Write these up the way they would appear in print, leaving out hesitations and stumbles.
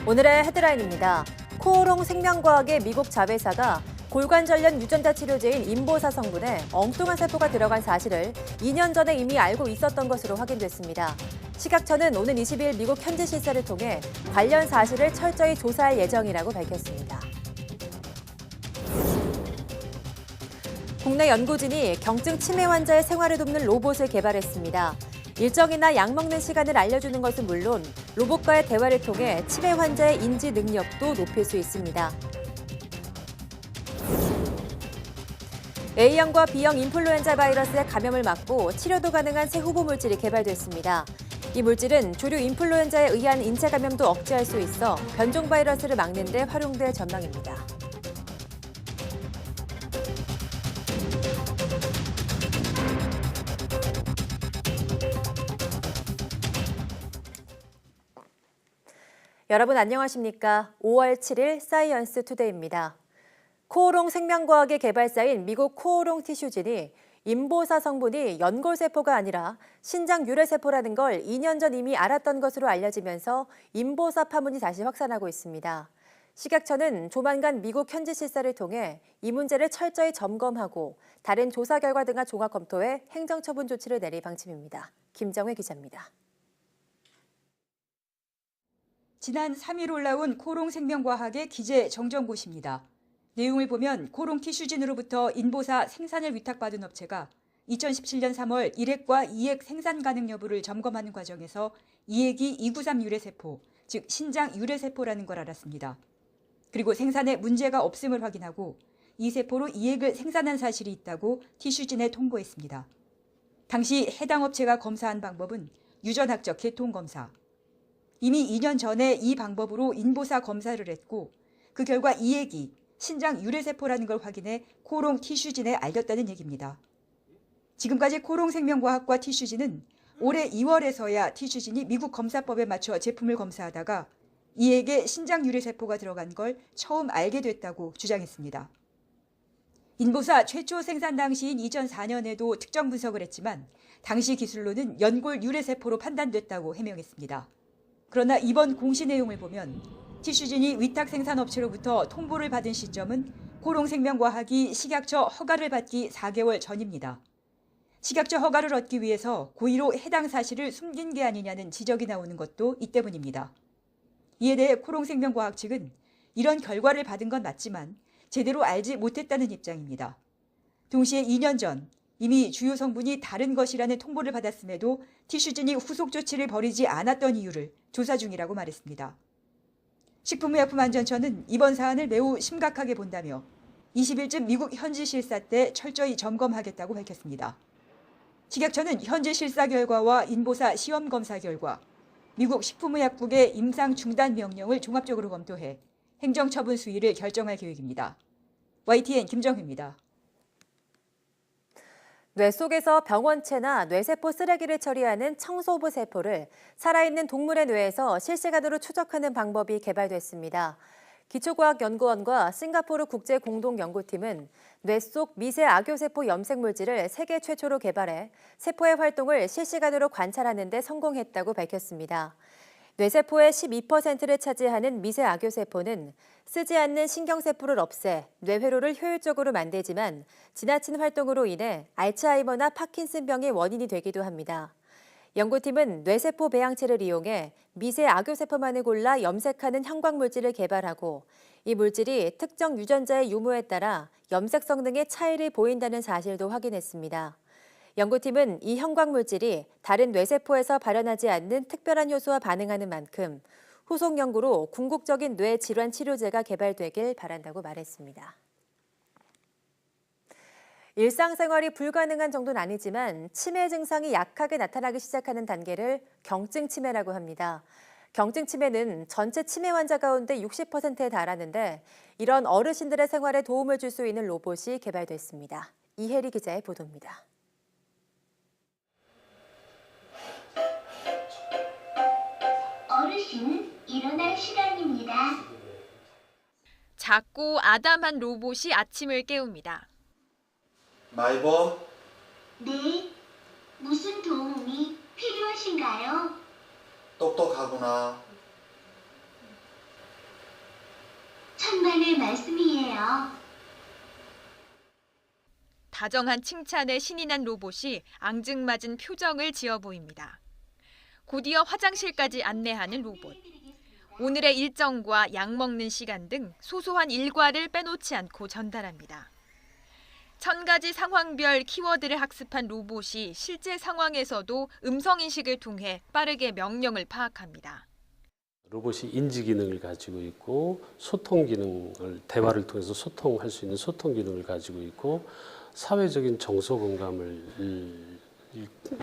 오늘의 헤드라인입니다. 코오롱 생명과학의 미국 자회사가 골관절염 유전자 치료제인 인보사 성분에 엉뚱한 세포가 들어간 사실을 2년 전에 이미 알고 있었던 것으로 확인됐습니다. 식약처는 오는 20일 미국 현지 실사를 통해 관련 사실을 철저히 조사할 예정이라고 밝혔습니다. 국내 연구진이 경증 치매 환자의 생활을 돕는 로봇을 개발했습니다. 일정이나 약 먹는 시간을 알려주는 것은 물론 로봇과의 대화를 통해 치매 환자의 인지 능력도 높일 수 있습니다. A형과 B형 인플루엔자 바이러스의 감염을 막고 치료도 가능한 새 후보 물질이 개발됐습니다. 이 물질은 조류 인플루엔자에 의한 인체 감염도 억제할 수 있어 변종 바이러스를 막는 데 활용될 전망입니다. 여러분 안녕하십니까? 5월 7일 사이언스 투데이입니다. 코오롱 생명과학의 개발사인 미국 코오롱 티슈진이 인보사 성분이 연골세포가 아니라 신장 유래세포라는 걸 2년 전 이미 알았던 것으로 알려지면서 인보사 파문이 다시 확산하고 있습니다. 식약처는 조만간 미국 현지 실사를 통해 이 문제를 철저히 점검하고 다른 조사 결과 등을 종합 검토해 행정처분 조치를 내릴 방침입니다. 김정혜 기자입니다. 지난 3일 올라온 코오롱 생명과학의 기재 정정고시입니다. 내용을 보면 코오롱 티슈진으로부터 인보사 생산을 위탁받은 업체가 2017년 3월 1핵과 2핵 생산 가능 여부를 점검하는 과정에서 2핵이 293 유래세포, 즉 신장 유래세포라는 걸 알았습니다. 그리고 생산에 문제가 없음을 확인하고 이 세포로 2핵을 생산한 사실이 있다고 티슈진에 통보했습니다. 당시 해당 업체가 검사한 방법은 유전학적 계통검사. 이미 2년 전에 이 방법으로 인보사 검사를 했고 그 결과 2핵이 신장 유래세포라는 걸 확인해 코오롱 티슈진에 알렸다는 얘기입니다. 지금까지 코오롱 생명과학과 티슈진은 올해 2월에서야 티슈진이 미국 검사법에 맞춰 제품을 검사하다가 2핵에 신장 유래세포가 들어간 걸 처음 알게 됐다고 주장했습니다. 인보사 최초 생산 당시인 2004년에도 특정 분석을 했지만 당시 기술로는 연골 유래세포로 판단됐다고 해명했습니다. 그러나 이번 공시 내용을 보면 티슈진이 위탁 생산업체로부터 통보를 받은 시점은 코오롱 생명과학이 식약처 허가를 받기 4개월 전입니다. 식약처 허가를 얻기 위해서 고의로 해당 사실을 숨긴 게 아니냐는 지적이 나오는 것도 이 때문입니다. 이에 대해 코오롱 생명과학 측은 이런 결과를 받은 건 맞지만 제대로 알지 못했다는 입장입니다. 동시에 2년 전 이미 주요 성분이 다른 것이라는 통보를 받았음에도 티슈진이 후속 조치를 벌이지 않았던 이유를 조사 중이라고 말했습니다. 식품의약품안전처는 이번 사안을 매우 심각하게 본다며 20일쯤 미국 현지 실사 때 철저히 점검하겠다고 밝혔습니다. 식약처는 현지 실사 결과와 인보사 시험 검사 결과, 미국 식품의약국의 임상 중단 명령을 종합적으로 검토해 행정처분 수위를 결정할 계획입니다. YTN 김정희입니다. 뇌 속에서 병원체나 뇌세포 쓰레기를 처리하는 청소부 세포를 살아있는 동물의 뇌에서 실시간으로 추적하는 방법이 개발됐습니다. 기초과학연구원과 싱가포르 국제공동연구팀은 뇌 속 미세 악교세포 염색 물질을 세계 최초로 개발해 세포의 활동을 실시간으로 관찰하는 데 성공했다고 밝혔습니다. 뇌세포의 12%를 차지하는 미세 악교세포는 쓰지 않는 신경세포를 없애 뇌회로를 효율적으로 만들지만 지나친 활동으로 인해 알츠하이머나 파킨슨병의 원인이 되기도 합니다. 연구팀은 뇌세포 배양체를 이용해 미세 악교세포만을 골라 염색하는 형광물질을 개발하고 이 물질이 특정 유전자의 유무에 따라 염색 성능에 차이를 보인다는 사실도 확인했습니다. 연구팀은 이 형광물질이 다른 뇌세포에서 발현하지 않는 특별한 효소와 반응하는 만큼 후속 연구로 궁극적인 뇌 질환 치료제가 개발되길 바란다고 말했습니다. 일상생활이 불가능한 정도는 아니지만 치매 증상이 약하게 나타나기 시작하는 단계를 경증 치매라고 합니다. 경증 치매는 전체 치매 환자 가운데 60%에 달하는데 이런 어르신들의 생활에 도움을 줄 수 있는 로봇이 개발됐습니다. 이혜리 기자의 보도입니다. 어르신, 일어날 시간입니다. 작고 아담한 로봇이 아침을 깨웁니다. 마이범, 네, 무슨 도움이 필요하신가요? 똑똑하구나. 천만의 말씀이에요. 다정한 칭찬에 신이 난 로봇이 앙증맞은 표정을 지어 보입니다. 곧이어 화장실까지 안내하는 로봇. 오늘의 일정과 약 먹는 시간 등 소소한 일과를 빼놓지 않고 전달합니다. 1000가지 상황별 키워드를 학습한 로봇이 실제 상황에서도 음성인식을 통해 빠르게 명령을 파악합니다. 로봇이 인지 기능을 가지고 있고 소통 기능을 대화를 통해서 소통할 수 있는 소통 기능을 가지고 있고 사회적인 정서 공감을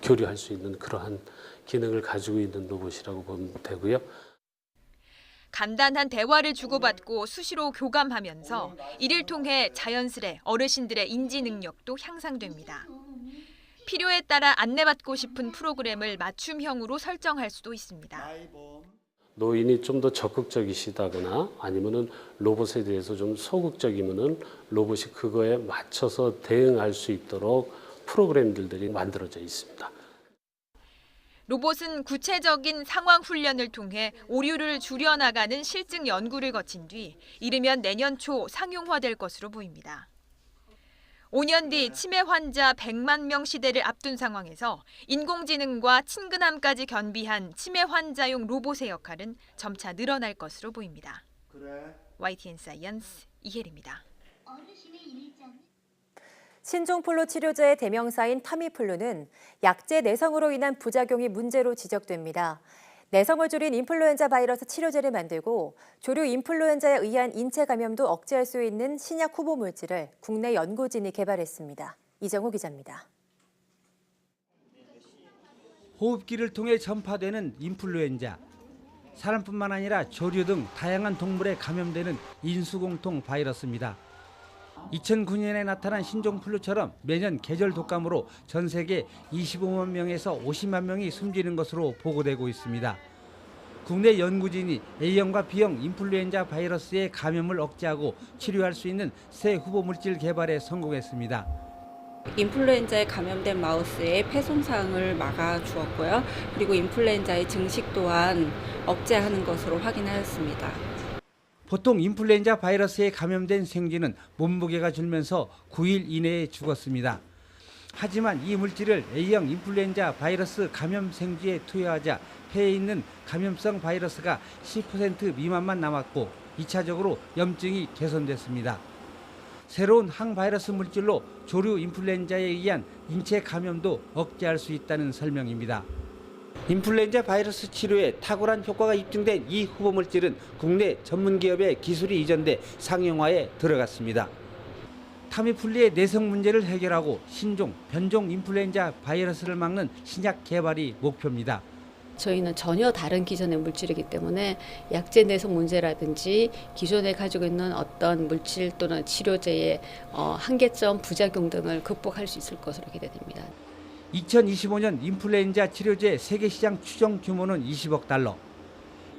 교류할 수 있는 그러한 기능을 가지고 있는 로봇이라고 보면 되고요. 간단한 대화를 주고받고 수시로 교감하면서 이를 통해 자연스레 어르신들의 인지 능력도 향상됩니다. 필요에 따라 안내받고 싶은 프로그램을 맞춤형으로 설정할 수도 있습니다. 노인이 좀 더 적극적이시다거나 아니면은 로봇에 대해서 좀 소극적이면은 로봇이 그거에 맞춰서 대응할 수 있도록 프로그램들이 만들어져 있습니다. 로봇은 구체적인 상황 훈련을 통해 오류를 줄여나가는 실증 연구를 거친 뒤 이르면 내년 초 상용화될 것으로 보입니다. 5년 뒤 치매 환자 100만 명 시대를 앞둔 상황에서 인공지능과 친근함까지 겸비한 치매 환자용 로봇의 역할은 점차 늘어날 것으로 보입니다. YTN 사이언스 이혜리입니다. 어르신의 일정. 신종플루 치료제의 대명사인 타미플루는 약제 내성으로 인한 부작용이 문제로 지적됩니다. 내성을 줄인 인플루엔자 바이러스 치료제를 만들고 조류 인플루엔자에 의한 인체 감염도 억제할 수 있는 신약 후보 물질을 국내 연구진이 개발했습니다. 이정호 기자입니다. 호흡기를 통해 전파되는 인플루엔자. 사람뿐만 아니라 조류 등 다양한 동물에 감염되는 인수공통 바이러스입니다. 2009년에 나타난 신종플루처럼 매년 계절 독감으로 전 세계 25만 명에서 50만 명이 숨지는 것으로 보고되고 있습니다. 국내 연구진이 A형과 B형 인플루엔자 바이러스의 감염을 억제하고 치료할 수 있는 새 후보 물질 개발에 성공했습니다. 인플루엔자에 감염된 마우스의 폐 손상을 막아주었고요. 그리고 인플루엔자의 증식 또한 억제하는 것으로 확인하였습니다. 보통 인플루엔자 바이러스에 감염된 생쥐는 몸무게가 줄면서 9일 이내에 죽었습니다. 하지만 이 물질을 A형 인플루엔자 바이러스 감염 생쥐에 투여하자 폐에 있는 감염성 바이러스가 10% 미만만 남았고 2차적으로 염증이 개선됐습니다. 새로운 항바이러스 물질로 조류 인플루엔자에 의한 인체 감염도 억제할 수 있다는 설명입니다. 인플루엔자 바이러스 치료에 탁월한 효과가 입증된 이 후보 물질은 국내 전문 기업의 기술이 이전돼 상용화에 들어갔습니다. 타미플루의 내성 문제를 해결하고 신종, 변종 인플루엔자 바이러스를 막는 신약 개발이 목표입니다. 저희는 전혀 다른 기존의 물질이기 때문에 약제 내성 문제라든지 기존에 가지고 있는 어떤 물질 또는 치료제의 한계점, 부작용 등을 극복할 수 있을 것으로 기대됩니다. 2025년 인플루엔자 치료제 세계 시장 추정 규모는 20억 달러.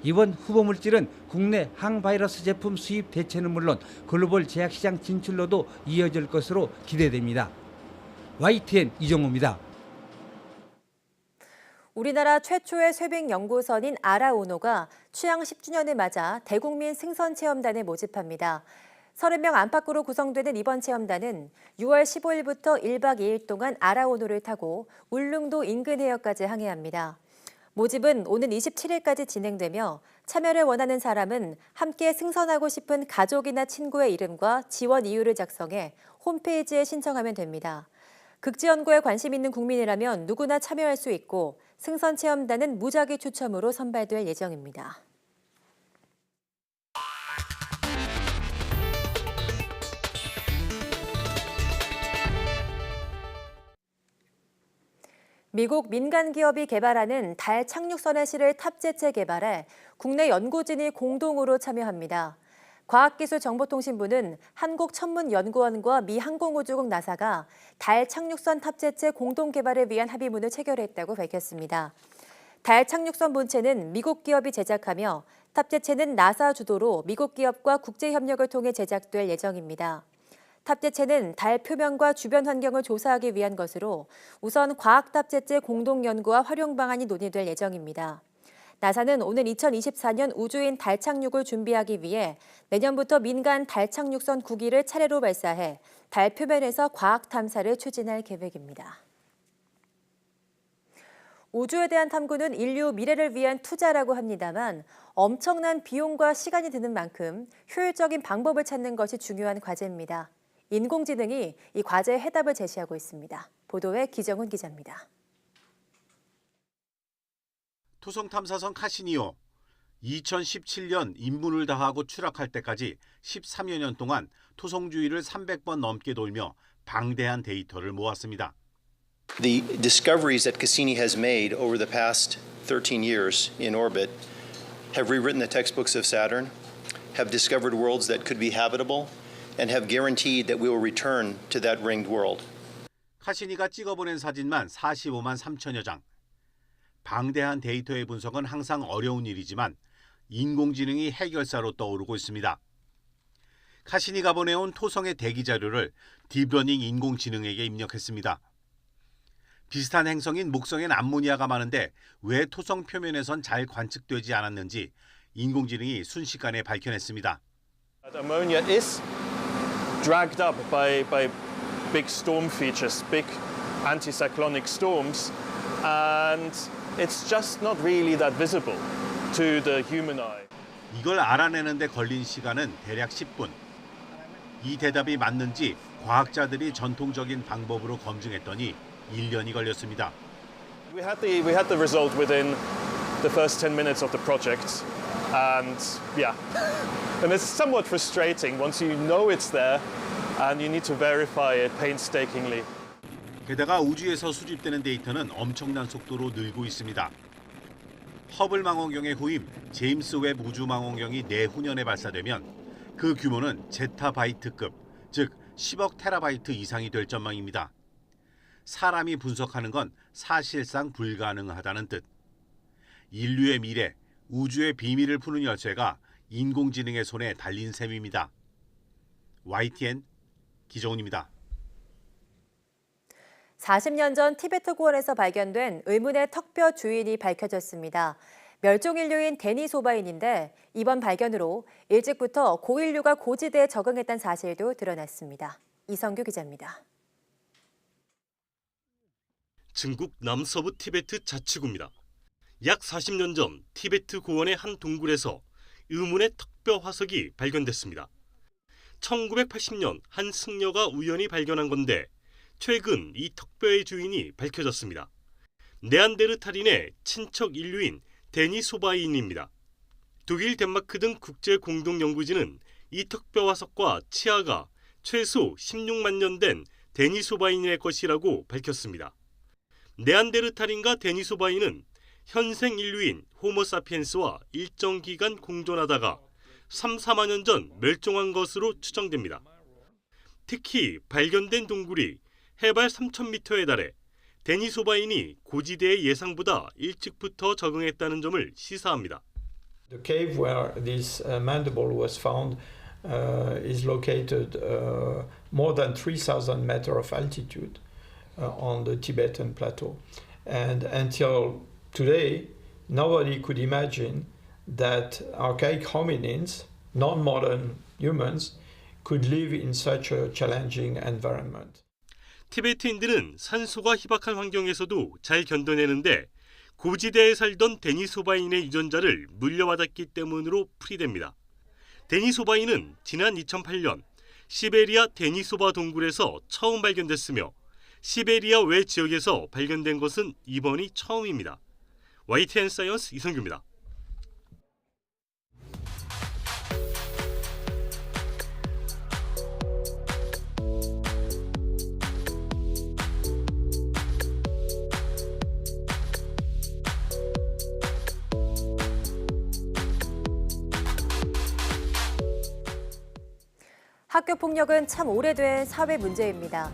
이번 후보 물질은 국내 항바이러스 제품 수입 대체는 물론 글로벌 제약 시장 진출로도 이어질 것으로 기대됩니다. YTN 이정호입니다. 우리나라 최초의 쇠빙 연구선인 아라오노가 취향 10주년을 맞아 대국민 승선체험단을 모집합니다. 30명 안팎으로 구성되는 이번 체험단은 6월 15일부터 1박 2일 동안 아라오노를 타고 울릉도 인근해역까지 항해합니다. 모집은 오는 27일까지 진행되며 참여를 원하는 사람은 함께 승선하고 싶은 가족이나 친구의 이름과 지원 이유를 작성해 홈페이지에 신청하면 됩니다. 극지 연구에 관심 있는 국민이라면 누구나 참여할 수 있고 승선 체험단은 무작위 추첨으로 선발될 예정입니다. 미국 민간 기업이 개발하는 달 착륙선에 실을 탑재체 개발에 국내 연구진이 공동으로 참여합니다. 과학기술정보통신부는 한국천문연구원과 미 항공우주국 나사가 달 착륙선 탑재체 공동 개발을 위한 합의문을 체결했다고 밝혔습니다. 달 착륙선 본체는 미국 기업이 제작하며 탑재체는 나사 주도로 미국 기업과 국제협력을 통해 제작될 예정입니다. 탑재체는 달 표면과 주변 환경을 조사하기 위한 것으로 우선 과학 탑재체 공동 연구와 활용 방안이 논의될 예정입니다. 나사는 오는 2024년 우주인 달 착륙을 준비하기 위해 내년부터 민간 달 착륙선 9기를 차례로 발사해 달 표면에서 과학 탐사를 추진할 계획입니다. 우주에 대한 탐구는 인류 미래를 위한 투자라고 합니다만 엄청난 비용과 시간이 드는 만큼 효율적인 방법을 찾는 것이 중요한 과제입니다. 인공지능이 이 과제의 해답을 제시하고 있습니다. 보도에 기정훈 기자입니다. 토성 탐사선 카시니오. 2017년 입문을 다하고 추락할 때까지 13여 년 동안 토성 주위를 300번 넘게 돌며 방대한 데이터를 모았습니다. The discoveries that Cassini has made over the past 13 years in orbit have rewritten the textbooks of Saturn, have discovered worlds that could be habitable, and have guaranteed that we will return to that ringed world. 카시니가 찍어보낸 사진만 45만 3천여 장. 방대한 데이터의 분석은 항상 어려운 일이지만 인공지능이 해결사로 떠오르고 있습니다. 카시니가 보내온 토성의 대기 자료를 딥러닝 인공지능에게 입력했습니다. 비슷한 행성인 목성엔 암모니아가 많은데 왜 토성 표면에선 잘 관측되지 않았는지 인공지능이 순식간에 밝혀냈습니다. Ammonia is dragged up by big storm features, big anticyclonic storms, and it's just not really that visible to the human eye. 이걸 알아내는데 걸린 시간은 대략 10분. 이 대답이 맞는지 과학자들이 전통적인 방법으로 검증했더니 1년이 걸렸습니다. We had the result within the first 10 minutes of the project, and yeah, and it's somewhat frustrating once you know it's there, and you need to verify it painstakingly. 게다가 우주에서 수집되는 데이터는 엄청난 속도로 늘고 있습니다. 허블 망원경의 후임 제임스 웹 우주 망원경이 내후년에 발사되면 그 규모는 제타바이트급, 즉 10억 테라바이트 이상이 될 전망입니다. 사람이 분석하는 건 사실상 불가능하다는 뜻. 인류의 미래, 우주의 비밀을 푸는 열쇠가 인공지능의 손에 달린 셈입니다. YTN 기정훈입니다. 40년 전 티베트 고원에서 발견된 의문의 턱뼈 주인이 밝혀졌습니다. 멸종인류인 데니소바인인데 이번 발견으로 일찍부터 고인류가 고지대에 적응했다는 사실도 드러났습니다. 이성규 기자입니다. 중국 남서부 티베트 자치구입니다. 약 40년 전 티베트 고원의 한 동굴에서 의문의 턱뼈 화석이 발견됐습니다. 1980년 한 승려가 우연히 발견한 건데 최근 이 턱뼈의 주인이 밝혀졌습니다. 네안데르탈인의 친척 인류인 데니소바인입니다. 독일, 덴마크 등 국제 공동 연구진은 이 턱뼈 화석과 치아가 최소 16만 년 된 데니소바인의 것이라고 밝혔습니다. 네안데르탈인과 데니소바인은 현생 인류인 호모사피엔스와 일정 기간 공존하다가 3, 4만 년 전 멸종한 것으로 추정됩니다. 특히 발견된 동굴이 해발 3,000m에 달해 데니소바인이 고지대의 예상보다 일찍부터 적응했다는 점을 시사합니다. The cave where this mandible was found is located more than 3,000 meters of altitude on the Tibetan plateau. And until today, nobody could imagine that archaic hominins, non-modern humans, could live in such a challenging environment. 티베트인들은 산소가 희박한 환경에서도 잘 견뎌내는데 고지대에 살던 데니소바인의 유전자를 물려받았기 때문으로 풀이됩니다. 데니소바인은 지난 2008년 시베리아 데니소바 동굴에서 처음 발견됐으며 시베리아 외 지역에서 발견된 것은 이번이 처음입니다. YTN 사이언스 이성규입니다. 학교 폭력은 참 오래된 사회 문제입니다.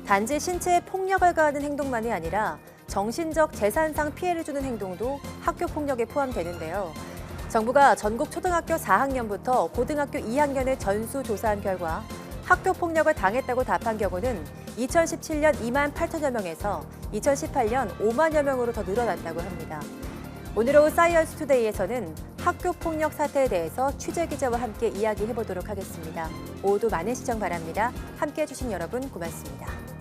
단지 신체에 폭력을 가하는 행동만이 아니라 정신적 재산상 피해를 주는 행동도 학교 폭력에 포함되는데요. 정부가 전국 초등학교 4학년부터 고등학교 2학년을 전수조사한 결과 학교 폭력을 당했다고 답한 경우는 2017년 2만 8천여 명에서 2018년 5만여 명으로 더 늘어났다고 합니다. 오늘 오후 사이언스 투데이에서는 학교 폭력 사태에 대해서 취재 기자와 함께 이야기해보도록 하겠습니다. 오후도 많은 시청 바랍니다. 함께해 주신 여러분 고맙습니다.